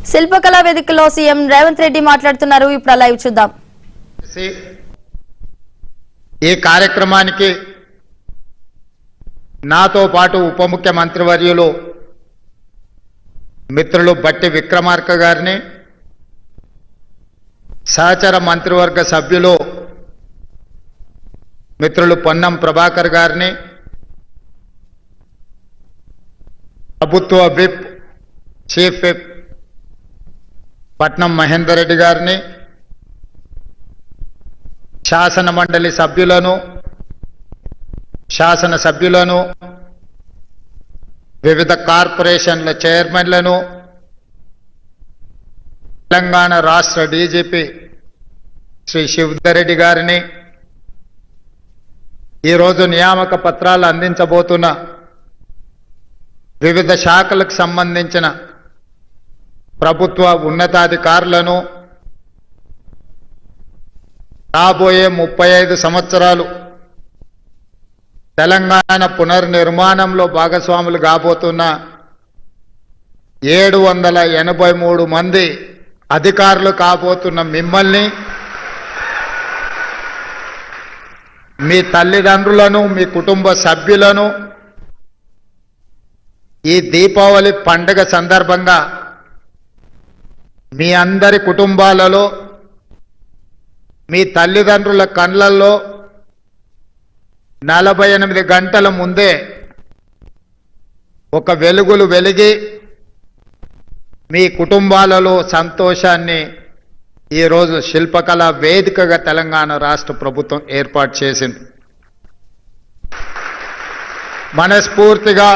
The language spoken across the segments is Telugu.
శిల్పకళా వేదికలో సీఎం రేవంత్ రెడ్డి మాట్లాడుతున్నారు. ఇప్పుడు లైవ్ చూద్దాం. ఈ కార్యక్రమానికి నాతో పాటు ఉప ముఖ్యమంత్రి వర్యులు మిత్రులు బట్టి విక్రమార్క గారిని, సహచర మంత్రివర్గ సభ్యులు మిత్రులు పొన్నం ప్రభాకర్ గారిని, ప్రభుత్వ విప్ చీఫ్ విప్ పట్నం మహేందర్ రెడ్డి గారిని, శాసన మండలి సభ్యులను, శాసన సభ్యులను, వివిధ కార్పొరేషన్ల చైర్మన్లను, తెలంగాణ రాష్ట్ర డీజీపీ శ్రీ శివధర్ రెడ్డి గారిని, ఈరోజు నియామక పత్రాలు అందించబోతున్న వివిధ శాఖలకు సంబంధించిన ప్రభుత్వ ఉన్నతాధికారులను, రాబోయే 35 సంవత్సరాలు తెలంగాణ పునర్నిర్మాణంలో భాగస్వాములు కాబోతున్న 783 మంది అధికారులు కాబోతున్న మిమ్మల్ని, మీ తల్లిదండ్రులను, మీ కుటుంబ సభ్యులను ఈ దీపావళి పండుగ సందర్భంగా మీ అందరి కుటుంబాలలో, మీ తల్లిదండ్రుల కళ్ళల్లో 48 గంటల ముందే ఒక వెలుగులు వెలిగి మీ కుటుంబాలలో సంతోషాన్ని ఈరోజు శిల్పకళా వేదికగా తెలంగాణ రాష్ట్ర ప్రభుత్వం ఏర్పాటు చేసింది. మనస్ఫూర్తిగా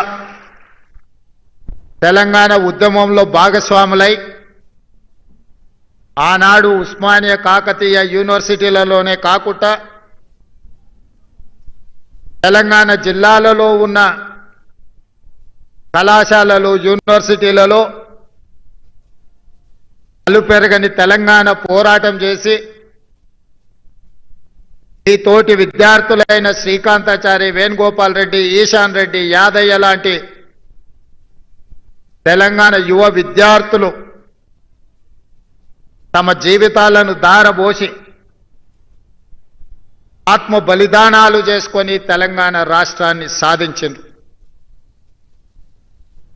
తెలంగాణ ఉద్యమంలో భాగస్వాములై ఆనాడు ఉస్మానియా కాకతీయ యూనివర్సిటీలలోనే కాకుండా తెలంగాణ జిల్లాలలో ఉన్న కళాశాలలు, యూనివర్సిటీలలో అలుపెరగని తెలంగాణ పోరాటం చేసి ఈ తోటి విద్యార్థులైన శ్రీకాంతాచారి, వేణుగోపాల్ రెడ్డి, ఈశాన్ రెడ్డి, యాదయ్య లాంటి తెలంగాణ యువ విద్యార్థులు తమ జీవితాలను ధారబోసి ఆత్మ బలిదానాలు చేసుకొని తెలంగాణ రాష్ట్రాన్ని సాధించింది.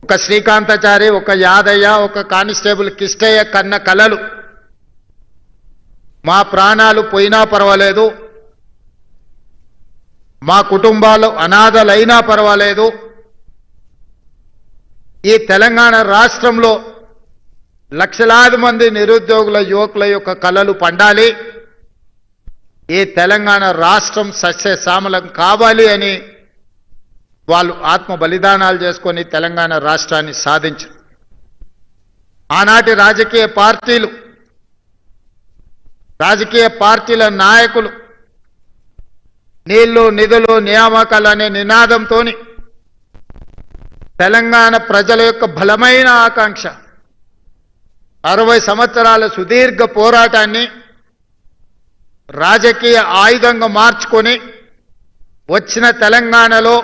ఒక శ్రీకాంతాచారి, ఒక యాదయ్య, ఒక కానిస్టేబుల్ కిష్టయ్య కన్న కలలు మా ప్రాణాలు పోయినా పర్వాలేదు, మా కుటుంబాలు అనాథలైనా పర్వాలేదు, ఈ తెలంగాణ రాష్ట్రంలో లక్షలాది మంది నిరుద్యోగుల యువకుల యొక్క కలలు పండాలి, ఈ తెలంగాణ రాష్ట్రం సస్యశ్యామలం కావాలి అని వాళ్ళు ఆత్మ బలిదానాలు చేసుకొని తెలంగాణ రాష్ట్రాన్ని సాధించారు. ఆనాటి రాజకీయ పార్టీల నాయకులు నీళ్లు, నిధులు, నియామకాలు అనే నినాదంతో తెలంగాణ ప్రజల యొక్క బలమైన ఆకాంక్ష 60 సంవత్సరాల సుదీర్ఘ పోరాటాన్ని రాజకీయ ఆయుధంగా మార్చుకొని వచ్చిన తెలంగాణలో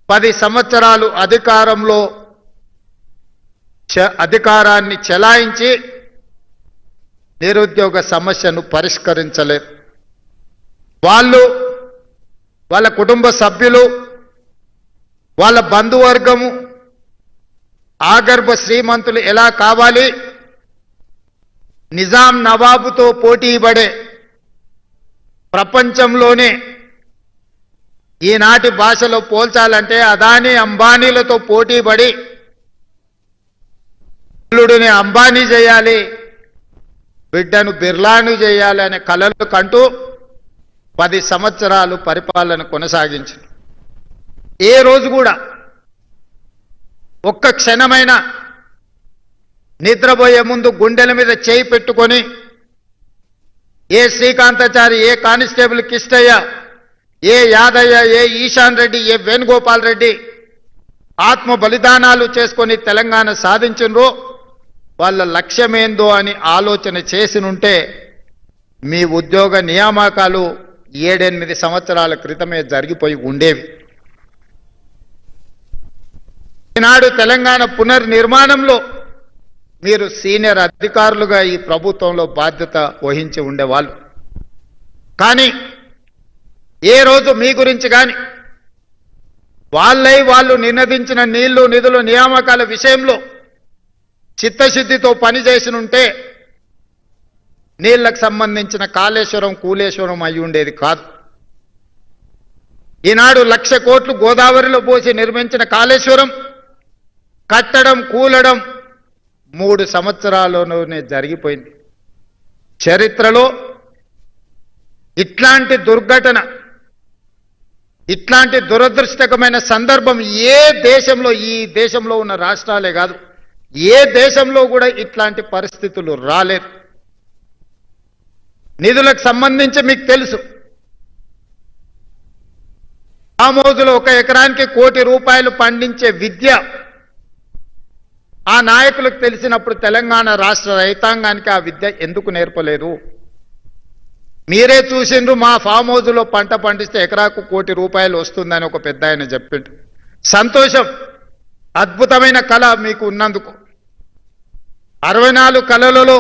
10 సంవత్సరాలు అధికారాన్ని చెలాయించి నిరుద్యోగ సమస్యను పరిష్కరించలేరు. వాళ్ళ కుటుంబ సభ్యులు, వాళ్ళ బంధువర్గము ఆగర్భ శ్రీమంతులు ఎలా కావాలి, నిజాం నవాబుతో పోటీ పడే ప్రపంచంలోనే ఈనాటి భాషలో పోల్చాలంటే అదానీ అంబానీలతో పోటీపడి అల్లుడిని అంబానీ చేయాలి, బిడ్డను బిర్లాను చేయాలి అనే కలలు కంటూ 10 సంవత్సరాలు పరిపాలన కొనసాగించింది. ఏ రోజు కూడా ఒక్క క్షణమైన నిద్రపోయే ముందు గుండెల మీద చేయి పెట్టుకొని ఏ శ్రీకాంతాచారి, ఏ కానిస్టేబుల్ కిష్టయ్య, ఏ యాదయ్య, ఏ ఈశాన్ రెడ్డి, ఏ వేణుగోపాల్ రెడ్డి ఆత్మ బలిదానాలు చేసుకొని తెలంగాణ సాధించినరో వాళ్ళ లక్ష్యమేందో అని ఆలోచన చేసినుంటే మీ ఉద్యోగ నియామకాలు 7-8 సంవత్సరాల క్రితమే జరిగిపోయి ఉండేవి. ఈనాడు తెలంగాణ పునర్నిర్మాణంలో మీరు సీనియర్ అధికారులుగా ఈ ప్రభుత్వంలో బాధ్యత వహించి ఉండేవాళ్ళు. కానీ ఏ రోజు మీ గురించి కానీ వాళ్ళు నినదించిన నీళ్లు నిధులు నియామకాల విషయంలో చిత్తశుద్ధితో పనిచేసి ఉంటే నీళ్లకు సంబంధించిన కాళేశ్వరం కూలేశ్వరం అయి ఉండేది కాదు. ఈనాడు 1,00,000 కోట్లు గోదావరిలో పోసి నిర్మించిన కాళేశ్వరం కట్టడం కూలడం 3 సంవత్సరాల్లోనే జరిగిపోయింది. చరిత్రలో ఇట్లాంటి దుర్ఘటన, ఇట్లాంటి దురదృష్టకమైన సందర్భం ఏ దేశంలో, ఈ దేశంలో ఉన్న రాష్ట్రాలే కాదు, ఏ దేశంలో కూడా ఇట్లాంటి పరిస్థితులు రాలేదు. నిధులకు సంబంధించి మీకు తెలుసు, ఆ మోజులో 1 ఎకరానికి ₹1 కోటి పండించే విద్య ఆ నాయకులకు తెలిసినప్పుడు తెలంగాణ రాష్ట్ర రైతాంగానికి ఆ విద్య ఎందుకు నేర్పలేదు? మీరే చూసిండ్రు, మా ఫామ్ హౌస్లో పంట పండిస్తే ఎకరాకు ₹1 కోటి వస్తుందని ఒక పెద్ద ఆయన చెప్పిండు. సంతోషం, అద్భుతమైన కళ మీకు ఉన్నందుకు. 64 కళలలో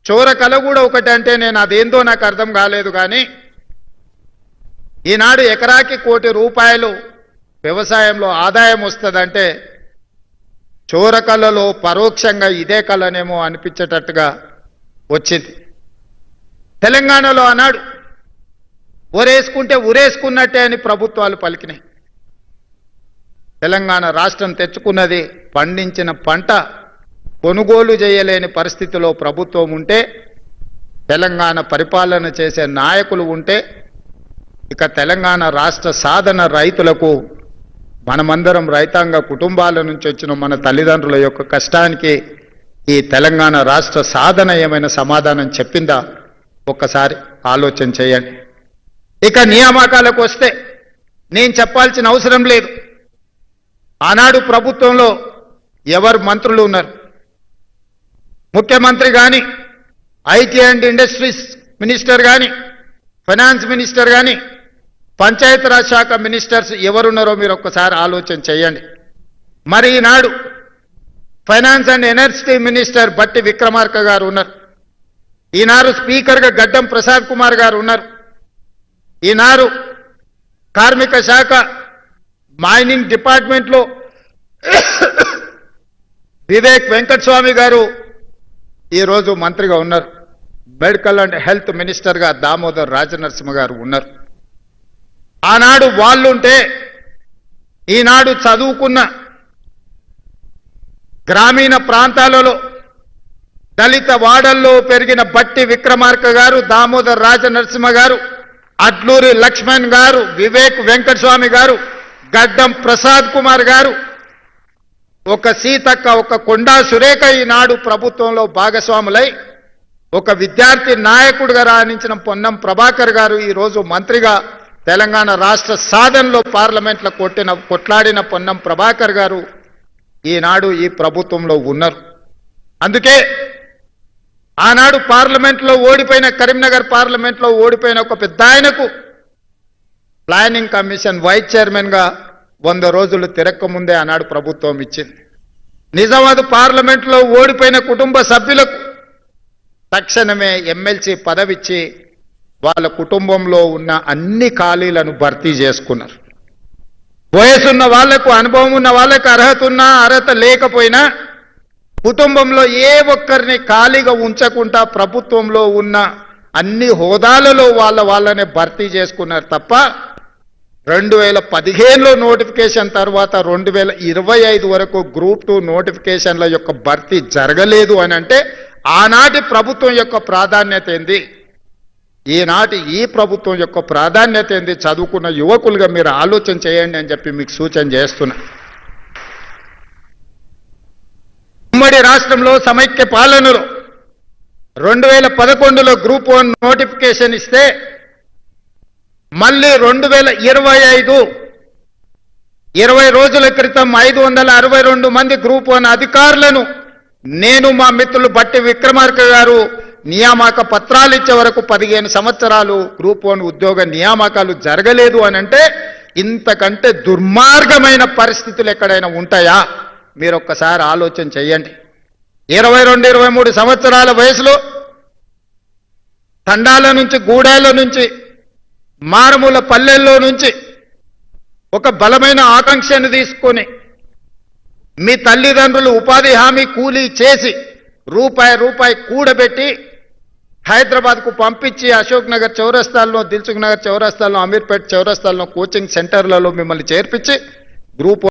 చోర కళ కూడా ఒకటి అంటే నేను అదేందో నాకు అర్థం కాలేదు. కానీ ఈనాడు ఎకరాకి ₹1 కోటి వ్యవసాయంలో ఆదాయం వస్తుందంటే చోర కళలో పరోక్షంగా ఇదే కళనేమో అనిపించేటట్టుగా వచ్చింది. తెలంగాణలో అన్నాడు ఒరేసుకుంటే ఉరేసుకున్నట్టే అని ప్రభుత్వాలు పలికినాయి. తెలంగాణ రాష్ట్రం తెచ్చుకున్నది పండించిన పంట కొనుగోలు చేయలేని పరిస్థితిలో ప్రభుత్వం ఉంటే, తెలంగాణ పరిపాలన చేసే నాయకులు ఉంటే, ఇక తెలంగాణ రాష్ట్ర సాధన రైతులకు మనమందరం రైతాంగ కుటుంబాల నుంచి వచ్చిన మన తల్లిదండ్రుల యొక్క కష్టానికి ఈ తెలంగాణ రాష్ట్ర సాధన ఏమైనా సమాధానం చెప్పిందా? ఒక్కసారి ఆలోచన చేయండి. ఇక నియామకాలకు వస్తే నేను చెప్పాల్సిన అవసరం లేదు. ఆనాడు ప్రభుత్వంలో ఎవరు మంత్రులు ఉన్నారు? ముఖ్యమంత్రి కానీ, ఐటీ అండ్ ఇండస్ట్రీస్ మినిస్టర్ కానీ, ఫైనాన్స్ మినిస్టర్ కానీ, పంచాయతీరాజ్ శాఖ మినిస్టర్స్ ఎవరున్నారో మీరు ఒక్కసారి ఆలోచన చేయండి. మరి ఈనాడు ఫైనాన్స్ అండ్ ఎనర్జీ మినిస్టర్ బట్టి విక్రమార్క గారు ఉన్నారు. ఈనాడు స్పీకర్గా గడ్డం ప్రసాద్ కుమార్ గారు ఉన్నారు. ఈనాడు కార్మిక శాఖ మైనింగ్ డిపార్ట్మెంట్లో వివేక్ వెంకటస్వామి గారు ఈరోజు మంత్రిగా ఉన్నారు. మెడికల్ అండ్ హెల్త్ మినిస్టర్గా దామోదర్ రాజనరసింహ గారు ఉన్నారు. ఆనాడు వాళ్ళుంటే ఈనాడు చదువుకున్న గ్రామీణ ప్రాంతాలలో దళిత వాడల్లో పెరిగిన బట్టి విక్రమార్క గారు, దామోదర్ రాజనరసింహ గారు, అడ్లూరి లక్ష్మణ్ గారు, వివేక్ వెంకటస్వామి గారు, గడ్డం ప్రసాద్ కుమార్ గారు, ఒక సీతక్క, ఒక కొండా సురేఖ ఈనాడు ప్రభుత్వంలో భాగస్వాములై ఒక విద్యార్థి నాయకుడిగా రాణించిన పొన్నం ప్రభాకర్ గారు ఈరోజు మంత్రిగా తెలంగాణ రాష్ట్ర సాధనలో పార్లమెంట్లో కొట్లాడిన పొన్నం ప్రభాకర్ గారు ఈనాడు ఈ ప్రభుత్వంలో ఉన్నారు. అందుకే ఆనాడు పార్లమెంట్లో ఓడిపోయిన, కరీంనగర్ పార్లమెంట్లో ఓడిపోయిన ఒక పెద్ద ఆయనకు ప్లానింగ్ కమిషన్ వైస్ చైర్మన్గా 100 రోజులు తిరక్కముందే ఆనాడు ప్రభుత్వం ఇచ్చింది. నిజామాబాద్ పార్లమెంట్లో ఓడిపోయిన కుటుంబ సభ్యులకు తక్షణమే ఎమ్మెల్సీ పదవిచ్చి వాళ్ళ కుటుంబంలో ఉన్న అన్ని ఖాళీలను భర్తీ చేసుకున్నారు. వయసున్న వాళ్లకు, అనుభవం ఉన్న వాళ్ళకు, అర్హత ఉన్నా అర్హత లేకపోయినా కుటుంబంలో ఏ ఒక్కరిని ఖాళీగా ఉంచకుండా ప్రభుత్వంలో ఉన్న అన్ని హోదాలలో వాళ్ళనే భర్తీ చేసుకున్నారు తప్ప 2015లో నోటిఫికేషన్ తర్వాత 2025 వరకు గ్రూప్ 2 నోటిఫికేషన్ల యొక్క భర్తీ జరగలేదు అని అంటే ఆనాటి ప్రభుత్వం యొక్క ప్రాధాన్యత ఏంది, ఈనాటి ఈ ప్రభుత్వం యొక్క ప్రాధాన్యత ఏంది? చదువుకున్న యువకులుగా మీరు ఆలోచన చేయండి అని చెప్పి మీకు సూచన చేస్తున్నా. ఉమ్మడి రాష్ట్రంలో సమైక్య పాలనలో 2011లో గ్రూప్ 1 నోటిఫికేషన్ ఇస్తే మళ్ళీ 2025 20 రోజుల క్రితం 562 మంది గ్రూప్ 1 అధికారులను నేను, మా మిత్రులు బట్టి విక్రమార్క గారు నియామక పత్రాలు ఇచ్చే వరకు 15 సంవత్సరాలు గ్రూప్ 1 ఉద్యోగ నియామకాలు జరగలేదు అని అంటే ఇంతకంటే దుర్మార్గమైన పరిస్థితులు ఎక్కడైనా ఉంటాయా? మీరు ఒక్కసారి ఆలోచన చేయండి. 22, 23 సంవత్సరాల వయసులో తండాల నుంచి, గూడాల నుంచి, మారుమూల పల్లెల్లో నుంచి ఒక బలమైన ఆకాంక్షను తీసుకొని మీ తల్లిదండ్రులు ఉపాధి హామీ కూలీ చేసి రూపాయి కూడబెట్టి హైదరాబాద్కు పంపించి అశోక్ నగర్ చౌరస్తాల్లో, దిల్సుఖ్ నగర్ చౌరస్తాల్లో, అమీర్పేట్ చౌరస్తాల్లో కోచింగ్ సెంటర్లలో మిమ్మల్ని చేర్పించి గ్రూప్